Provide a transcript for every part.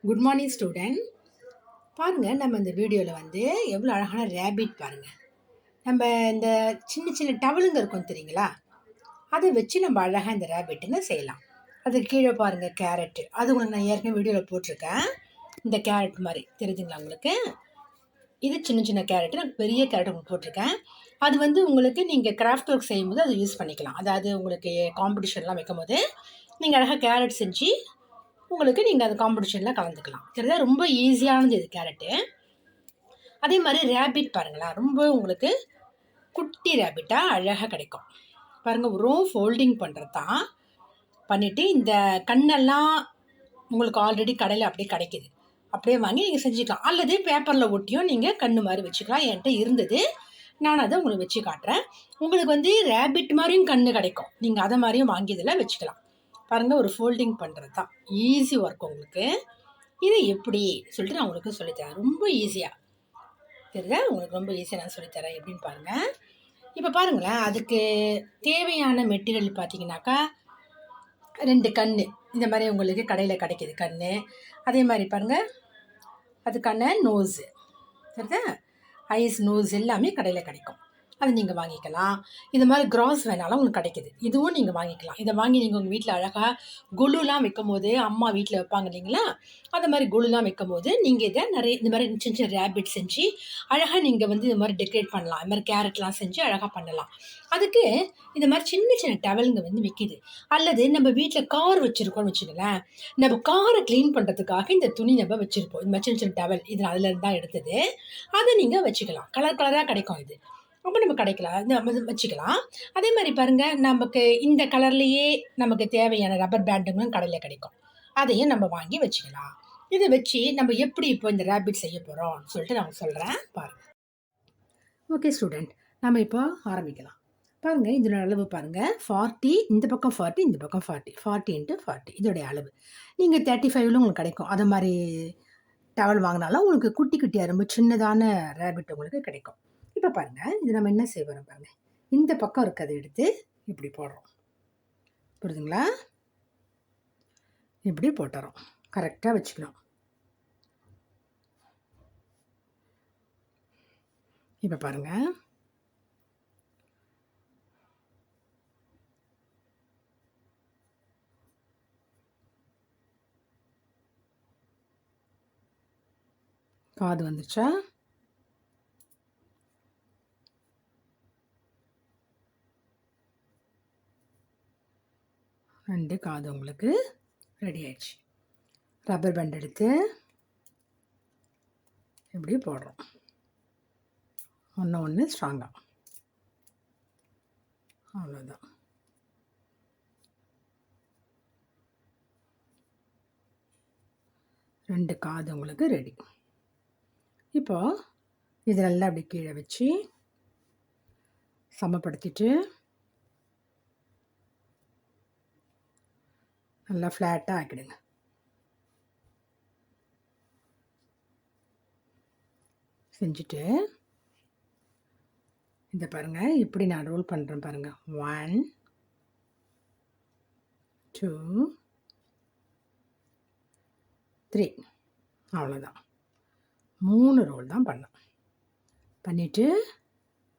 Good morning student. பாருங்கள், நம்ம இந்த வீடியோவில் வந்து எவ்வளோ அழகான ரேபிட் பாருங்கள். நம்ம இந்த சின்ன சின்ன டவலுங்க இருக்கும் தெரியுங்களா, அதை வச்சு நம்ம அழகாக இந்த ரேபிட்டுங்க செய்யலாம். அதுக்கு கீழே பாருங்கள் கேரட்டு, அது உங்களுக்கு நான் ஏற்கனவே வீடியோவில் போட்டிருக்கேன். இந்த கேரட் மாதிரி தெரியுதுங்களா உங்களுக்கு? இது சின்ன சின்ன கேரட்டு, நான் பெரிய கேரட் உங்களுக்கு போட்டிருக்கேன். அது வந்து உங்களுக்கு நீங்கள் கிராஃப்ட் ஒர்க் செய்யும்போது அதை யூஸ் பண்ணிக்கலாம். அதாவது உங்களுக்கு காம்படிஷன்லாம் வைக்கும் போது நீங்கள் அழகாக கேரட் செஞ்சு உங்களுக்கு நீங்கள் அந்த காம்படிஷனில் கலந்துக்கலாம். சரிதான், ரொம்ப ஈஸியானது இது கேரட்டு. அதே மாதிரி ரேபிட் பாருங்களா, ரொம்ப உங்களுக்கு குட்டி ரேபிட்டாக அழகாக கிடைக்கும். பாருங்கள், ரோ ஃபோல்டிங் பண்ணுறது தான் பண்ணிவிட்டு இந்த கண்ணெல்லாம் உங்களுக்கு ஆல்ரெடி கடையில் அப்படியே கிடைக்கிது, அப்படியே வாங்கி நீங்கள் செஞ்சுக்கலாம். அல்லது பேப்பரில் ஒட்டியும் நீங்கள் கண்ணு மாதிரி வச்சுக்கலாம். என்கிட்ட இருந்தது, நான் அதை உங்களுக்கு வச்சு காட்டுறேன். உங்களுக்கு வந்து ரேபிட் மாதிரியும் கண்ணு கிடைக்கும், நீங்கள் அதை மாதிரியும் வாங்கி இதில் வச்சுக்கலாம். பாருங்கள், ஒரு ஃபோல்டிங் பண்ணுறது தான் ஈஸி ஒர்க் உங்களுக்கு. இது எப்படி சொல்லிட்டு நான் உங்களுக்கு சொல்லித்தரேன், ரொம்ப ஈஸியாக தெரியுதா உங்களுக்கு, ரொம்ப ஈஸியாக நான் சொல்லித்தரேன். எப்படின்னு பாருங்கள். இப்போ பாருங்களேன், அதுக்கு தேவையான மெட்டீரியல் பார்த்தீங்கன்னாக்கா 2 கண் இந்த மாதிரி உங்களுக்கு கடையில் கிடைக்கிது கண். அதே மாதிரி பாருங்கள், அதுக்கான நோஸு சரிதா, ஐஸ் நோஸ் எல்லாமே கடையில் கிடைக்கும். அது நீங்கள் வாங்கிக்கலாம். இது மாதிரி கிராஸ் வேணாலும் உங்களுக்கு கிடைக்கிது, இதுவும் நீங்கள் வாங்கிக்கலாம். இதை வாங்கி நீங்கள் உங்கள் வீட்டில் அழகாக குழுலாம் வைக்கும் போது, அம்மா வீட்டில் வைப்பாங்க இல்லைங்களா, அந்த மாதிரி குழுலாம் வைக்கும் போது நீங்கள் இதை நிறைய இந்த மாதிரி சின்ன சின்ன ரேபிட் செஞ்சு அழகாக நீங்கள் வந்து இது மாதிரி டெக்கரேட் பண்ணலாம். இது மாதிரி கேரட்லாம் செஞ்சு அழகாக பண்ணலாம். அதுக்கு இந்த மாதிரி சின்ன சின்ன டவலுங்க வந்து விற்கிது. அல்லது நம்ம வீட்டில் கார் வச்சுருக்கோம்னு வச்சுக்கோங்களேன், நம்ம காரை க்ளீன் பண்ணுறதுக்காக இந்த துணி நம்ம வச்சுருப்போம். இந்த மாதிரி சின்ன சின்ன டவல், இது அதில் தான் எடுத்தது. அதை நீங்கள் வச்சுக்கலாம். கலர் கலராக கிடைக்கும் இது, அப்போ நம்ம கிடைக்கலாம், நம்ம வச்சுக்கலாம். அதே மாதிரி பாருங்கள், நமக்கு இந்த கலர்லேயே நமக்கு தேவையான ரப்பர் பேண்டுங்களும் கடையில் கிடைக்கும். அதையும் நம்ம வாங்கி வச்சுக்கலாம். இதை வச்சு நம்ம எப்படி இப்போ இந்த ரேபிட் செய்ய போகிறோம் சொல்லிட்டு நான் சொல்கிறேன் பாருங்கள். ஓகே ஸ்டூடெண்ட், நம்ம இப்போ ஆரம்பிக்கலாம். பாருங்கள், இதோட அளவு பாருங்கள், 40, இந்த பக்கம் 40, இந்த பக்கம் 40, 40 × 40 இதோடைய அளவு. நீங்கள் 35லும் உங்களுக்கு கிடைக்கும். அது மாதிரி டவல் வாங்கினாலும் உங்களுக்கு குட்டி குட்டியாக ரொம்ப சின்னதான ரேபிட் உங்களுக்கு கிடைக்கும். இப்போ பாருங்கள், இது நம்ம என்ன செய்வோம் பாருங்கள், இந்த பக்கம் இருக்கிறத எடுத்து இப்படி போடுறோம், புரியுதுங்களா? இப்படி போட்டுறோம், கரெக்டாக வச்சுக்கணும். இப்போ பாருங்கள், காது வந்துருச்சா? ரெண்டு காது உங்களுக்கு ரெடி ஆயிடுச்சு. ரப்பர் பேண்ட் எடுத்து இப்படி போடுறோம், ஒன்று ஸ்ட்ராங்காக, அவ்வளோதான். ரெண்டு காது உங்களுக்கு ரெடி. இப்போ இதெல்லாம் அப்படி கீழே வச்சு சமப்படுத்திட்டு நல்லா ஃப்ளாட்டாக ஆக்கிடுங்க. செஞ்சுட்டு இதை பாருங்கள், இப்படி நான் ரோல் பண்ணுறேன் பாருங்கள். 1 2 3 அவ்வளோதான். 3 ரோல் தான் பண்ணேன். பண்ணிவிட்டு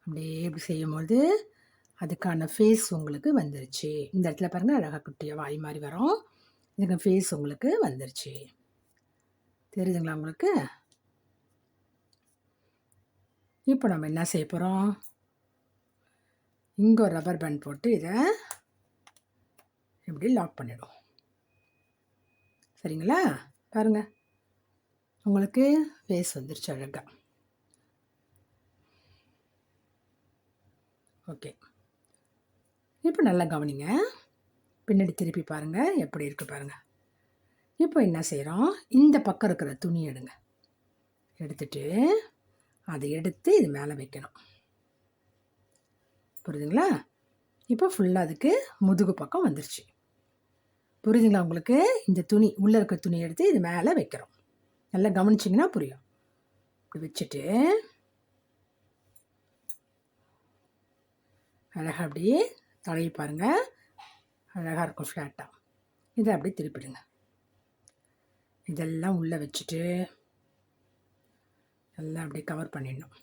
அப்படியே இப்படி செய்யும்போது அதுக்கான ஃபேஸ் உங்களுக்கு வந்துருச்சு. இந்த இடத்துல பாருங்கள், அழகாக குட்டியாக வாய் மாதிரி வரும். இதுக்கு ஃபேஸ் உங்களுக்கு வந்துருச்சு, தெரியுதுங்களா உங்களுக்கு? இப்போ நம்ம என்ன செய்ய போகிறோம், இங்கே ஒரு ரப்பர் பேண்ட் போட்டு இதை இப்படி லாக் பண்ணிவிடும். சரிங்களா? பாருங்கள், உங்களுக்கு ஃபேஸ் வந்துருச்சு அழகாக. ஓகே, இப்போ நல்லா கவனிங்க, பின்னாடி திருப்பி பாருங்கள் எப்படி இருக்குது பாருங்கள். இப்போ என்ன செய்கிறோம், இந்த பக்கம் இருக்கிற துணி எடுங்க, எடுத்துட்டு அதை எடுத்து இது மேலே வைக்கணும், புரியுதுங்களா? இப்போ ஃபுல்லாக அதுக்கு முதுகு பக்கம் வந்துருச்சு, புரியுதுங்களா உங்களுக்கு? இந்த துணி உள்ளே இருக்கிற துணி எடுத்து இது மேலே வைக்கிறோம். நல்லா கவனிச்சிங்கன்னா புரியும். இப்படி வச்சுட்டு அழகாக அப்படியே தடவி பாருங்கள், அழகாக இருக்கும் ஃப்ளாட்டாக. இதை அப்படியே திருப்பிடுங்க. இதெல்லாம் உள்ளே வச்சுட்டு எல்லாம் அப்படியே கவர் பண்ணிடணும்.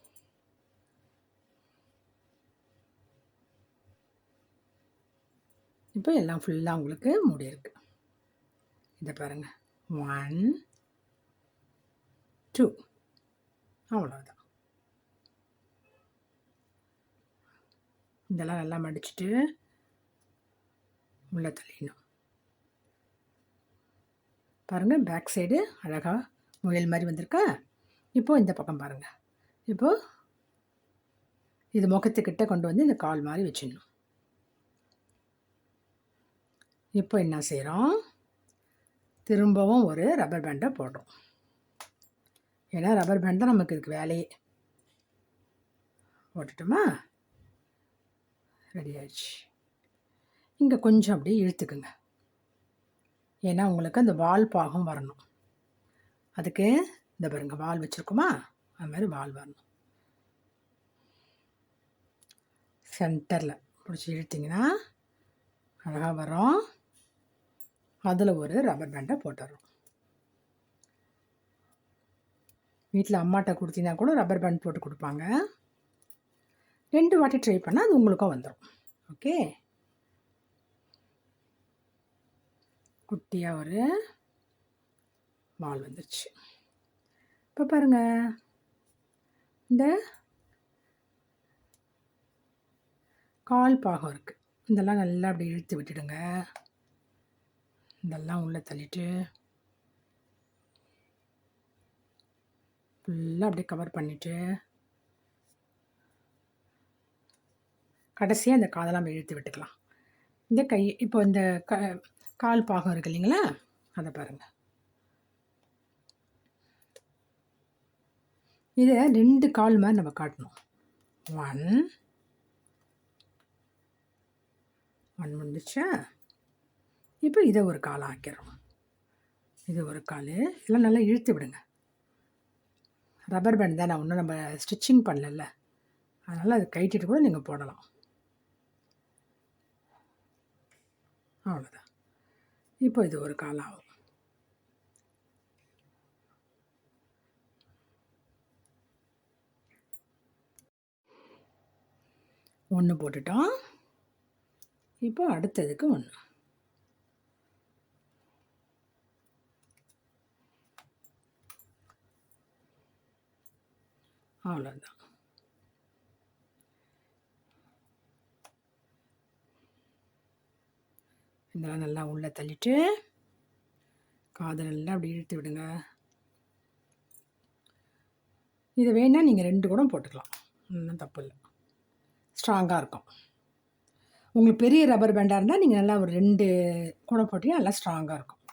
இப்போ எல்லாம் ஃபுல்லாக உங்களுக்கு மூடி இருக்கு. இதை பாருங்கள், 1 2 அவ்வளோதான். இதெல்லாம் நல்லா மடிச்சுட்டு உள்ளே தள்ளிடணும். பாருங்கள், பேக் சைடு அழகாக முயல் மாதிரி வந்திருக்கா. இப்போது இந்த பக்கம் பாருங்கள். இப்போது இது முகத்துக்கிட்ட கொண்டு வந்து இந்த கால் மாதிரி வச்சிடணும். இப்போ என்ன செய்கிறோம், திரும்பவும் ஒரு ரப்பர் பேண்டை போடுறோம். ஏன்னா ரப்பர் பேண்ட் தான் நமக்கு இதுக்கு வேலையே. போட்டுட்டோமா, ரெடி ஆயிடுச்சு. இங்கே கொஞ்சம் அப்படியே இழுத்துக்குங்க. ஏன்னா உங்களுக்கு அந்த வால் பாகம் வரணும். அதுக்கு இந்த பாருங்க, வால் வச்சுருக்கோமா, அது மாதிரி வால் வரணும். சென்டரில் பிடிச்சி இழுத்திங்கன்னா அழகாக வரும். அதில் ஒரு ரப்பர் பேண்டை போட்டுறோம். வீட்டில் அம்மாட்ட கொடுத்தீங்கன்னா கூட ரப்பர் பேண்ட் போட்டு கொடுப்பாங்க. 2 வாட்டி ட்ரை பண்ணால் அது உங்களுக்கும் வந்துடும். ஓகே, குட்டியாக ஒரு வால் வந்துருச்சு. இப்போ பாருங்கள், இந்த கால் பாகம் இருக்குது, இதெல்லாம் நல்லா அப்படி இழுத்து விட்டுடுங்க. இதெல்லாம் உள்ளே தள்ளிட்டு ஃபுல்லாக அப்படியே கவர் பண்ணிவிட்டு கடைசியாக இந்த காதெல்லாம் இழுத்து விட்டுக்கலாம். இந்த கை இப்போ இந்த கால் பாகம் இருக்குது இல்லைங்களா, அதை பாருங்கள். இதை 2 கால் மாதிரி நம்ம காட்டணும். 1 முடிஞ்சிச்சா. இப்போ இதை ஒரு கால் ஆக்கிறோம். இது ஒரு கால். இதெல்லாம் நல்லா இழுத்து விடுங்க. ரப்பர் பேண்ட் தான், நான் ஒன்றும் நம்ம ஸ்டிச்சிங் பண்ணல, அதனால் அதை கட்டிட்டு கூட நீங்கள் போடலாம். அவ்வளோதான். இப்போ இது ஒரு கால் ஆகும். ஒன்று போட்டுட்டோம். இப்போ அடுத்ததுக்கு 1. அவ்வளோதான். இதெல்லாம் நல்லா உள்ளே தள்ளிட்டு காதை நல்லா அப்படி இழுத்து விடுங்க. இதை வேணால் நீங்கள் 2 கூட போட்டுக்கலாம், ஒன்றும் தப்பு இல்லை, ஸ்ட்ராங்காக இருக்கும். உங்களுக்கு பெரிய ரப்பர் பேண்டாக இருந்தால் நீங்கள் நல்லா ஒரு 2 கூட போட்டிங்கன்னா நல்லா ஸ்ட்ராங்காக இருக்கும்.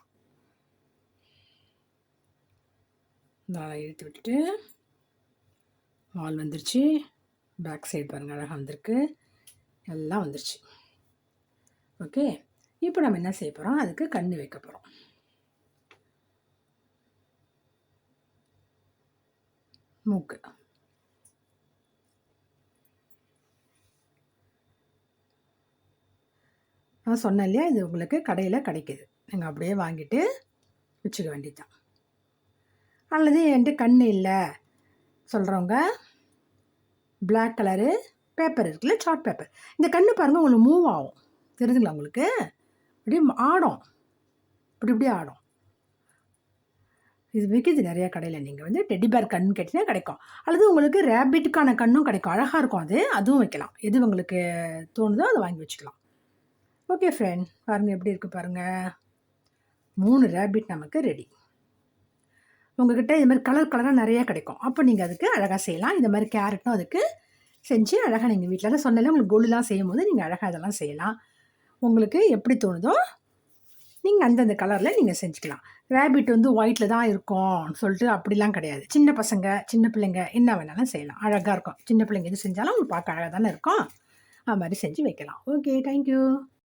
நல்லா இழுத்து விட்டுட்டு வால் வந்துருச்சு. பேக் சைடு பாருங்கள், அழகாக வந்திருக்கு, எல்லாம் வந்துருச்சு. ஓகே, இப்போ நம்ம என்ன செய்ய போகிறோம், அதுக்கு கண்ணு வைக்க போகிறோம். மூக்கு நான் சொன்னேன் இல்லையா, இது உங்களுக்கு கடையில் கிடைக்கிது, நீங்கள் அப்படியே வாங்கிட்டு வச்சுக்க வேண்டியதுதான். அல்லது என்கிட்ட கண் இல்லை சொல்கிறவங்க பிளாக் கலரு பேப்பர் இருக்குல்ல, சார்ட் பேப்பர், இந்த கண்ணு பாருங்கள் உங்களுக்கு மூவ் ஆகும், தெரியுதுங்களா உங்களுக்கு, அப்படியே ஆடும், இப்படி ஆடும். இது விற்கிது நிறையா கடையில். நீங்கள் வந்து டெடிபேர் கண் கேட்டிங்கன்னா கிடைக்கும், அல்லது உங்களுக்கு ரேபிட்டுக்கான கண்ணும் கிடைக்கும், அழகாக இருக்கும், அதுவும் வைக்கலாம். எது உங்களுக்கு தோணுதோ அதை வாங்கி வச்சுக்கலாம். ஓகே ஃப்ரெண்ட், பாருங்கள் எப்படி இருக்குது பாருங்கள், 3 ரேபிட் நமக்கு ரெடி. உங்கள்கிட்ட இது மாதிரி கலராக நிறையா கிடைக்கும், அப்போ நீங்கள் அதுக்கு அழகாக செய்யலாம். இந்த மாதிரி கேரட்டும் அதுக்கு செஞ்சு அழகாக நீங்கள் வீட்டில் தான் சொன்னாலே உங்களுக்கு கோல்டுலாம் செய்யும் போது நீங்கள் அழகாக இதெல்லாம் செய்யலாம். உங்களுக்கு எப்படி தோணுதோ நீங்கள் அந்தந்த கலரில் நீங்கள் செஞ்சுக்கலாம். ரேபிட் வந்து ஒயிட்டில் தான் இருக்கும்னு சொல்லிட்டு அப்படிலாம் கிடையாது. சின்ன பசங்க சின்ன பிள்ளைங்க என்ன வேணாலும் செய்யலாம், அழகாக இருக்கும். சின்ன பிள்ளைங்க எது செஞ்சாலும் உங்களுக்கு பார்க்க அழகாக தானே இருக்கும், அது மாதிரி செஞ்சு வைக்கலாம். Okay, thank you.